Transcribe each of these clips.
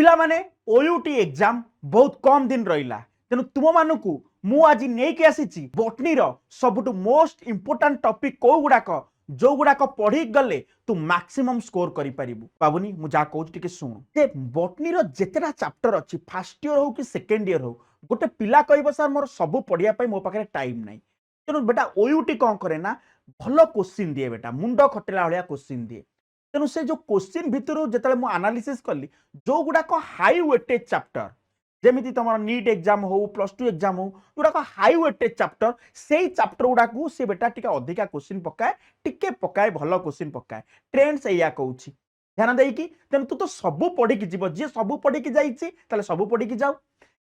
पिला माने OUT exam बहुत कम दिन रहिला तेणु तुम मानकु मु आज नेकी आसीची बॉटनी रो सबुटु मोस्ट इंपोर्टेंट टॉपिक को गुडाक जो गुडाक पढ़ी गले तू मैक्सिमम स्कोर करि परिबु बाबुनी मु जा कहूँ टिके सुन जे बॉटनी रो जेतेटा चैप्टर अछि फर्स्ट ईयर हो कि सेकंड ईयर हो गोटे पिला कहबो सर मोर सब पढ़िया पई मो पाखरे टाइम नाही तेणु बेटा ओयूटी कौन करे ना भलो क्वेश्चन दिए बेटा मुंड खटेला भलिया क्वेश्चन दिए तेणु से जो क्वेश्चन भितर जिते मुझे आनालीसिस कली जो गुड़ाक हाई वेटेज चैप्टर जमी तुम नीट एग्जाम हो +2 एग्जाम हो गुड़ाक हाई वेटेज चैप्टर से चैप्टर गुड़ाक से बेटा टिके अधिका क्वेश्चन पकाए टिके पकाए भल क्वेश्चन पकाए ट्रेंड से या कहूँ ध्यान देकी तेणु तू तो सबू पढ़ी जीव जी सबू पढ़ी जाइए सबू पढ़ी जाऊ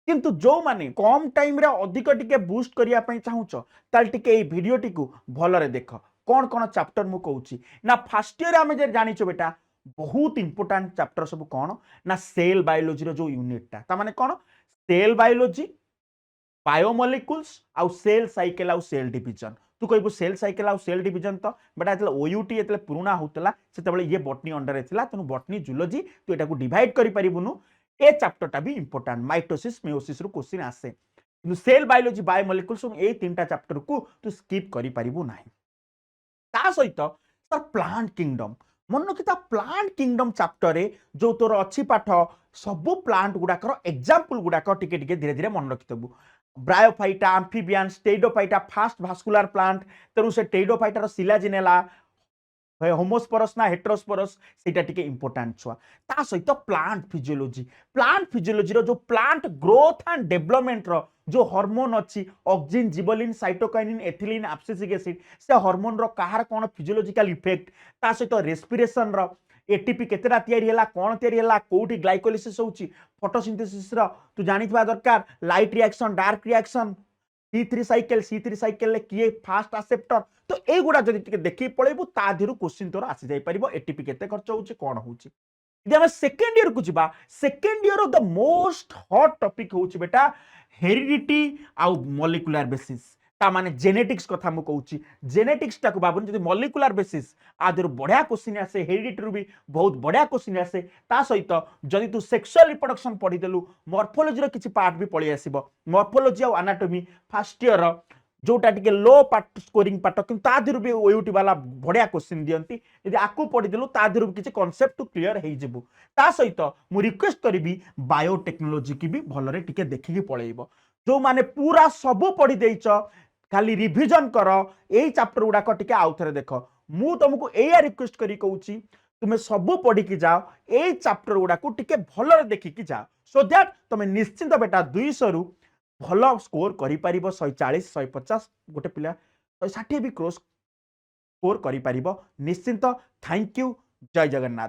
किंतु जो माने कम टाइम रे अधिक टिके बूस्ट करने चाहूच ताल टिके ए वीडियो टी भलरे देख कौन कौन चैप्टर मु कहूँ ना फर्स्ट ईयर आम जानिच बेटा बहुत इंपोर्टेंट चैप्टर सब कौन ना सेल बायोलॉजी रो जो यूनिट ता माने कौन सेल बायोलॉजी बायोमोलिक्यूल्स आउ सेल साइकिल आउ सेल डिवीजन तू कहबू सेल साइकिल आउ सेल डिवीजन तो बेटा जो ओयूटी एतले पुराना होतला सेतबेले ये बॉटनी अंडर रे थिला तनु बॉटनी जूलॉजी तू एटा को डिवाइड करि परिबुनु ए चैप्टर टा भी इंपोर्टेंट माइटोसिस मेयोसिस रो क्वेश्चन आसे किंतु सेल बायोलॉजी बायोमोलिक्यूल्स ए तीनटा चैप्टर को तू स्किप करि परिबु नाही ता सहित सर प्लांट किंगडम मन रखिता प्लांट किंगडम चैप्टर रे जो तोर अच्छी पाठ सबु प्लांट गुडाकर एग्जांपल गुडाक टिके टिके धीरे धीरे मन रखितबु bryophyta amphibian pteridophyta first vascular plant तेणु से टेडोफाइटार सिलाजिनेला होमोस्पोरस ना हेटेरोस्पोरस सेटा टिके इंपोर्टेंट छुआ ता सहित प्लांट फिजियोलॉजी रो जो प्लांट ग्रोथ एंड डेवलपमेंट रो जो हार्मोन अच्छी auxin gibberellin cytokinin ethylene abscisic acid से हार्मोन रो कहार कोन फिजियोलॉजिकल इफेक्ट ता सहित रेस्पिरेशन रो एटीपी केतेटा तयारी हला कोन तयारी हला कोठी ग्लाइकोलिसिस होउची फोटोसिंथेसिस रो तू जानिथबा दरकार light reaction dark reaction C3 cycle किए फास्ट एक्सेप्टर तो ए गुडा जदि टिके देखि पळेबु ता धिरु क्वेश्चन तोर आसी जाई परिबो एटीपी केते खर्च होउची कोन होउची यदि हम सेकंड ईयर को जिबा second year the most hot topic होउची बेटा हेरिडिटी आउ मॉलिक्यूलर बेसिस ता माने जेनेटिक्स कथा मु कहूची जेनेटिक्स टाको बाबुन जदि मॉलिक्यूलर बेसिस आदर बढ़िया क्वेश्चन आसे हेरिडिटी रू भी बहुत बढ़िया क्वेश्चन आसे ता सहित जदि तू सेक्सुअल रिप्रोडक्शन पढ़ी देलु मॉर्फोलॉजी रो किछि पार्ट भी पळि आसीबो मॉर्फोलॉजी और एनाटॉमी फर्स्ट ईयर जोटा टिके लो पार्ट स्कोरिंग पार्ट किंतु ता दिरु भी ओयूटी वाला बढ़िया क्वेश्चन दियंती यदि आकु पढ़ी देलु ता दिरु किछि कांसेप्ट टू क्लियर हेइ जेबु ता सहित मु रिक्वेस्ट करबी बायोटेक्नोलॉजी की भी भलरे टिके देखिकी पळेइबो जो माने पूरा सब पढ़ी देइछ खाली रिविजन कर ए चैप्टर गुडाक टिके आउ थरे देख मु तुमको एया रिक्वेस्ट करी कहूची तुमे सब पढ़ी की जाओ ए चैप्टर गुडाक टिके भलरे देखिकी जाओ सो दैट तुमे निश्चिंत बेटा 200 रु भल स्कोर करि परिबो 140 150 गोटे पिला 160 भी क्रॉस स्कोर करि परिबो निश्चिंत थैंक यू जय जगन्नाथ।